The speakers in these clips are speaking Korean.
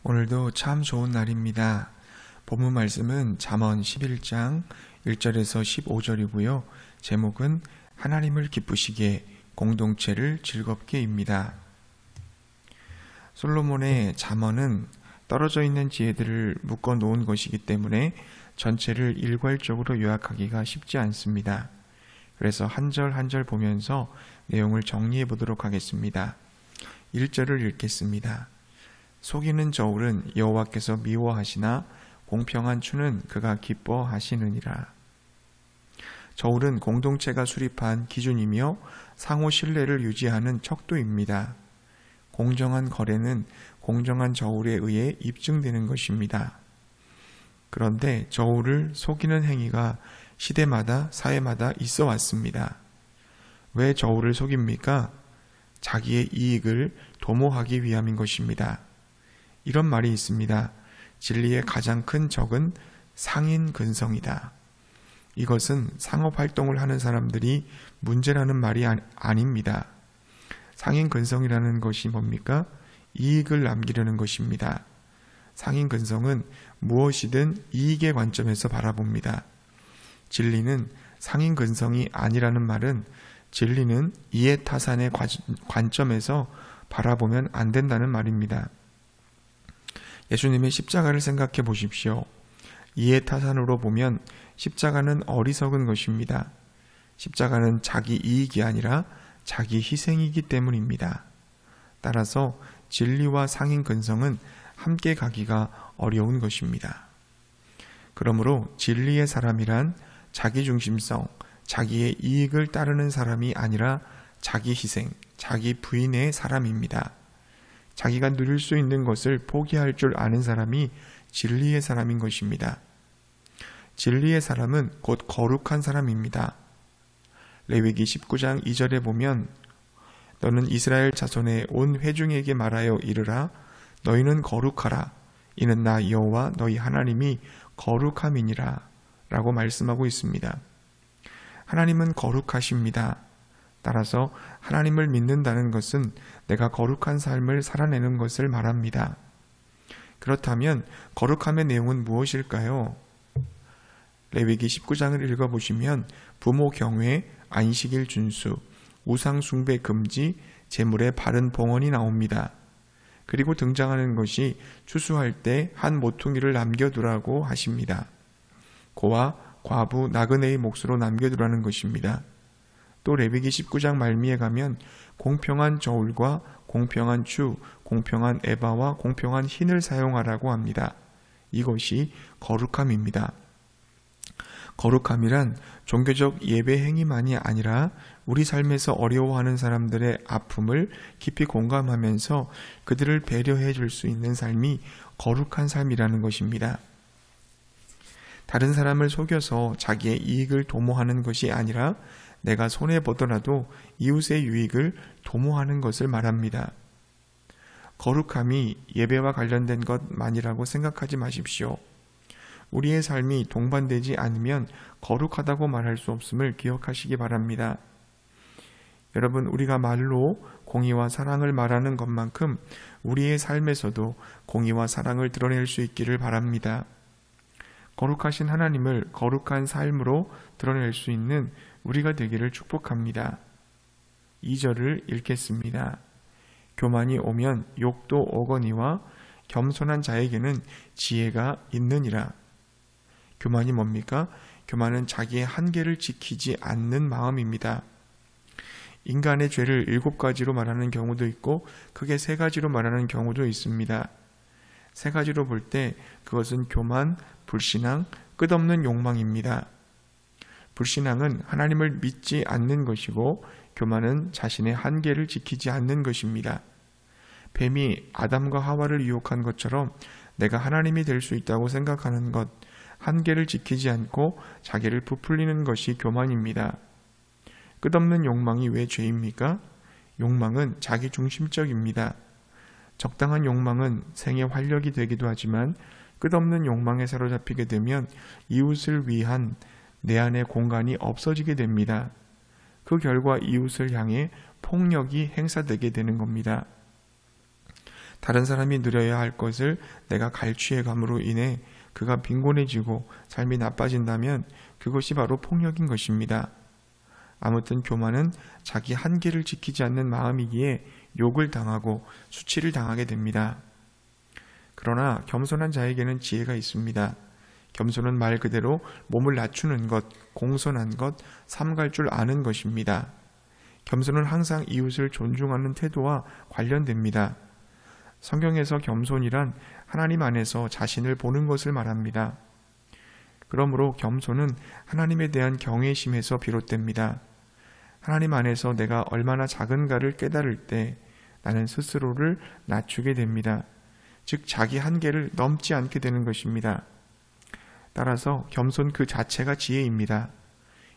오늘도 참 좋은 날입니다. 본문 말씀은 잠언 11장 1절에서 15절이고요. 제목은 하나님을 기쁘시게 공동체를 즐겁게입니다. 솔로몬의 잠언은 떨어져 있는 지혜들을 묶어 놓은 것이기 때문에 전체를 일괄적으로 요약하기가 쉽지 않습니다. 그래서 한 절 한 절 보면서 내용을 정리해 보도록 하겠습니다. 1절을 읽겠습니다. 속이는 저울은 여호와께서 미워하시나 공평한 추는 그가 기뻐하시느니라. 저울은 공동체가 수립한 기준이며 상호 신뢰를 유지하는 척도입니다. 공정한 거래는 공정한 저울에 의해 입증되는 것입니다. 그런데 저울을 속이는 행위가 시대마다 사회마다 있어 왔습니다. 왜 저울을 속입니까? 자기의 이익을 도모하기 위함인 것입니다. 이런 말이 있습니다. 진리의 가장 큰 적은 상인 근성이다. 이것은 상업 활동을 하는 사람들이 문제라는 말이 아닙니다. 상인 근성이라는 것이 뭡니까? 이익을 남기려는 것입니다. 상인 근성은 무엇이든 이익의 관점에서 바라봅니다. 진리는 상인 근성이 아니라는 말은 진리는 이해타산의 관점에서 바라보면 안 된다는 말입니다. 예수님의 십자가를 생각해 보십시오. 이해타산으로 보면 십자가는 어리석은 것입니다. 십자가는 자기 이익이 아니라 자기 희생이기 때문입니다. 따라서 진리와 상인 근성은 함께 가기가 어려운 것입니다. 그러므로 진리의 사람이란 자기중심성, 자기의 이익을 따르는 사람이 아니라 자기 희생, 자기 부인의 사람입니다. 자기가 누릴 수 있는 것을 포기할 줄 아는 사람이 진리의 사람인 것입니다. 진리의 사람은 곧 거룩한 사람입니다. 레위기 19장 2절에 보면 너는 이스라엘 자손의 온 회중에게 말하여 이르라 너희는 거룩하라 이는 나 여호와 너희 하나님이 거룩함이니라 라고 말씀하고 있습니다. 하나님은 거룩하십니다. 따라서 하나님을 믿는다는 것은 내가 거룩한 삶을 살아내는 것을 말합니다. 그렇다면 거룩함의 내용은 무엇일까요? 레위기 19장을 읽어보시면 부모 경외, 안식일 준수, 우상 숭배 금지, 재물의 바른 봉헌이 나옵니다. 그리고 등장하는 것이 추수할 때 한 모퉁이를 남겨두라고 하십니다. 고아, 과부, 나그네의 몫으로 남겨두라는 것입니다. 또 레위기 19장 말미에 가면 공평한 저울과 공평한 추, 공평한 에바와 공평한 흰을 사용하라고 합니다. 이것이 거룩함입니다. 거룩함이란 종교적 예배 행위만이 아니라 우리 삶에서 어려워하는 사람들의 아픔을 깊이 공감하면서 그들을 배려해 줄 수 있는 삶이 거룩한 삶이라는 것입니다. 다른 사람을 속여서 자기의 이익을 도모하는 것이 아니라 내가 손해보더라도 이웃의 유익을 도모하는 것을 말합니다. 거룩함이 예배와 관련된 것만이라고 생각하지 마십시오. 우리의 삶이 동반되지 않으면 거룩하다고 말할 수 없음을 기억하시기 바랍니다. 여러분, 우리가 말로 공의와 사랑을 말하는 것만큼 우리의 삶에서도 공의와 사랑을 드러낼 수 있기를 바랍니다. 거룩하신 하나님을 거룩한 삶으로 드러낼 수 있는 우리가 되기를 축복합니다. 2절을 읽겠습니다. 교만이 오면 욕도 오거니와 겸손한 자에게는 지혜가 있느니라. 교만이 뭡니까? 교만은 자기의 한계를 지키지 않는 마음입니다. 인간의 죄를 7가지로 말하는 경우도 있고 크게 3가지로 말하는 경우도 있습니다. 3가지로 볼 때 그것은 교만, 불신앙, 끝없는 욕망입니다. 불신앙은 하나님을 믿지 않는 것이고 교만은 자신의 한계를 지키지 않는 것입니다. 뱀이 아담과 하와를 유혹한 것처럼 내가 하나님이 될 수 있다고 생각하는 것, 한계를 지키지 않고 자기를 부풀리는 것이 교만입니다. 끝없는 욕망이 왜 죄입니까? 욕망은 자기중심적입니다. 적당한 욕망은 생의 활력이 되기도 하지만 끝없는 욕망에 사로잡히게 되면 이웃을 위한 내 안의 공간이 없어지게 됩니다. 그 결과 이웃을 향해 폭력이 행사되게 되는 겁니다. 다른 사람이 누려야 할 것을 내가 갈취해 감으로 인해 그가 빈곤해지고 삶이 나빠진다면 그것이 바로 폭력인 것입니다. 아무튼 교만은 자기 한계를 지키지 않는 마음이기에 욕을 당하고 수치를 당하게 됩니다. 그러나 겸손한 자에게는 지혜가 있습니다. 겸손은 말 그대로 몸을 낮추는 것, 공손한 것, 삼갈 줄 아는 것입니다. 겸손은 항상 이웃을 존중하는 태도와 관련됩니다. 성경에서 겸손이란 하나님 안에서 자신을 보는 것을 말합니다. 그러므로 겸손은 하나님에 대한 경외심에서 비롯됩니다. 하나님 안에서 내가 얼마나 작은가를 깨달을 때 나는 스스로를 낮추게 됩니다. 즉 자기 한계를 넘지 않게 되는 것입니다. 따라서 겸손 그 자체가 지혜입니다.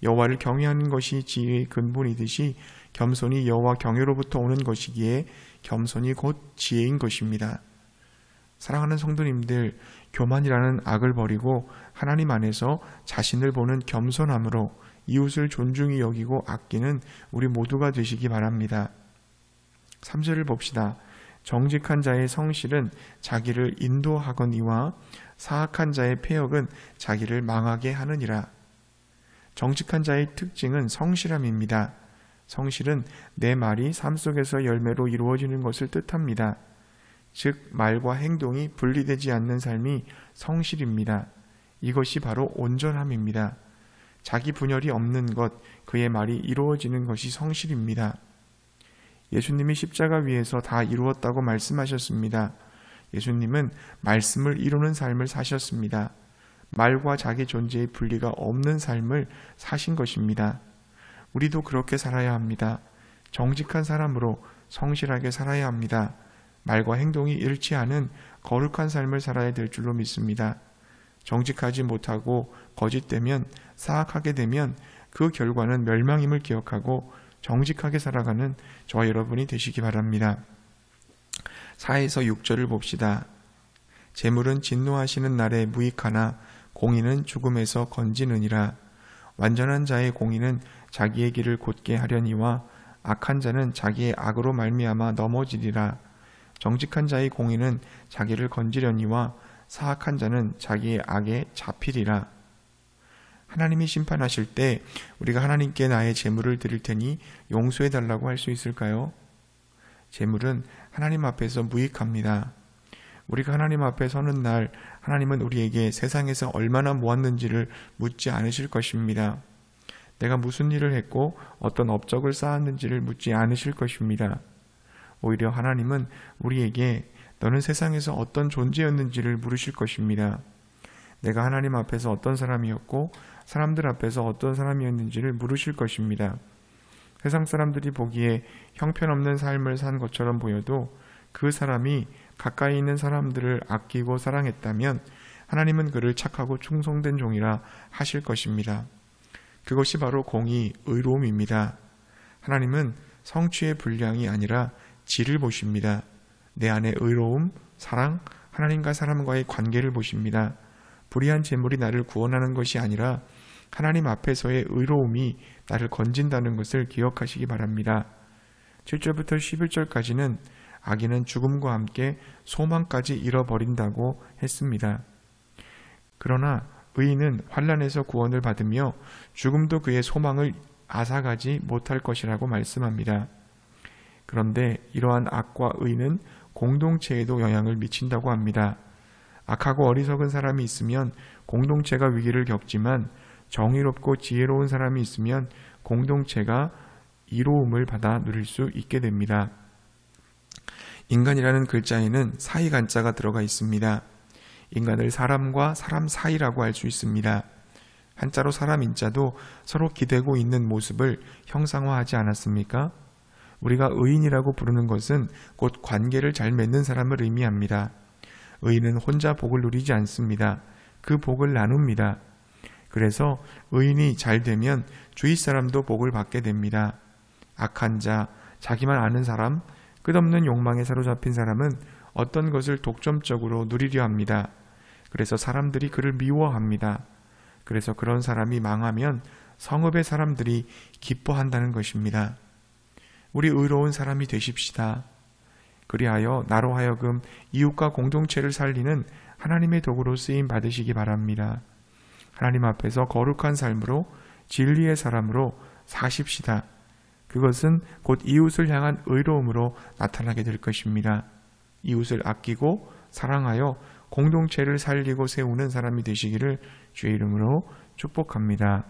여호와를 경외하는 것이 지혜의 근본이듯이 겸손이 여호와 경외로부터 오는 것이기에 겸손이 곧 지혜인 것입니다. 사랑하는 성도님들, 교만이라는 악을 버리고 하나님 안에서 자신을 보는 겸손함으로 이웃을 존중히 여기고 아끼는 우리 모두가 되시기 바랍니다. 3절을 봅시다. 정직한 자의 성실은 자기를 인도하거니와 사악한 자의 패역은 자기를 망하게 하느니라. 정직한 자의 특징은 성실함입니다. 성실은 내 말이 삶 속에서 열매로 이루어지는 것을 뜻합니다. 즉 말과 행동이 분리되지 않는 삶이 성실입니다. 이것이 바로 온전함입니다. 자기 분열이 없는 것, 그의 말이 이루어지는 것이 성실입니다. 예수님이 십자가 위에서 다 이루었다고 말씀하셨습니다. 예수님은 말씀을 이루는 삶을 사셨습니다. 말과 자기 존재의 분리가 없는 삶을 사신 것입니다. 우리도 그렇게 살아야 합니다. 정직한 사람으로 성실하게 살아야 합니다. 말과 행동이 잃지 않은 거룩한 삶을 살아야 될 줄로 믿습니다. 정직하지 못하고 거짓되면, 사악하게 되면 그 결과는 멸망임을 기억하고 정직하게 살아가는 저와 여러분이 되시기 바랍니다. 4에서 6절을 봅시다. 재물은 진노하시는 날에 무익하나 공의는 죽음에서 건지느니라. 완전한 자의 공의는 자기의 길을 곧게 하려니와 악한 자는 자기의 악으로 말미암아 넘어지리라. 정직한 자의 공의는 자기를 건지려니와 사악한 자는 자기의 악에 잡히리라. 하나님이 심판하실 때 우리가 하나님께 나의 재물을 드릴 테니 용서해 달라고 할 수 있을까요? 재물은 하나님 앞에서 무익합니다. 우리가 하나님 앞에 서는 날 하나님은 우리에게 세상에서 얼마나 모았는지를 묻지 않으실 것입니다. 내가 무슨 일을 했고 어떤 업적을 쌓았는지를 묻지 않으실 것입니다. 오히려 하나님은 우리에게 너는 세상에서 어떤 존재였는지를 물으실 것입니다. 내가 하나님 앞에서 어떤 사람이었고 사람들 앞에서 어떤 사람이었는지를 물으실 것입니다. 세상 사람들이 보기에 형편없는 삶을 산 것처럼 보여도 그 사람이 가까이 있는 사람들을 아끼고 사랑했다면 하나님은 그를 착하고 충성된 종이라 하실 것입니다. 그것이 바로 공의, 의로움입니다. 하나님은 성취의 분량이 아니라 질을 보십니다. 내 안의 의로움, 사랑, 하나님과 사람과의 관계를 보십니다. 불의한 재물이 나를 구원하는 것이 아니라 하나님 앞에서의 의로움이 나를 건진다는 것을 기억하시기 바랍니다. 7절부터 11절까지는 악인은 죽음과 함께 소망까지 잃어버린다고 했습니다. 그러나 의인은 환난에서 구원을 받으며 죽음도 그의 소망을 앗아가지 못할 것이라고 말씀합니다. 그런데 이러한 악과 의는 공동체에도 영향을 미친다고 합니다. 악하고 어리석은 사람이 있으면 공동체가 위기를 겪지만 정의롭고 지혜로운 사람이 있으면 공동체가 이로움을 받아 누릴 수 있게 됩니다. 인간이라는 글자에는 사이간자가 들어가 있습니다. 인간을 사람과 사람 사이라고 할 수 있습니다. 한자로 사람 인자도 서로 기대고 있는 모습을 형상화하지 않았습니까? 우리가 의인이라고 부르는 것은 곧 관계를 잘 맺는 사람을 의미합니다. 의인은 혼자 복을 누리지 않습니다. 그 복을 나눕니다. 그래서 의인이 잘 되면 주위 사람도 복을 받게 됩니다. 악한 자, 자기만 아는 사람, 끝없는 욕망에 사로잡힌 사람은 어떤 것을 독점적으로 누리려 합니다. 그래서 사람들이 그를 미워합니다. 그래서 그런 사람이 망하면 성읍의 사람들이 기뻐한다는 것입니다. 우리 의로운 사람이 되십시다. 그리하여 나로 하여금 이웃과 공동체를 살리는 하나님의 도구로 쓰임 받으시기 바랍니다. 하나님 앞에서 거룩한 삶으로 진리의 사람으로 사십시다. 그것은 곧 이웃을 향한 의로움으로 나타나게 될 것입니다. 이웃을 아끼고 사랑하여 공동체를 살리고 세우는 사람이 되시기를 주의 이름으로 축복합니다.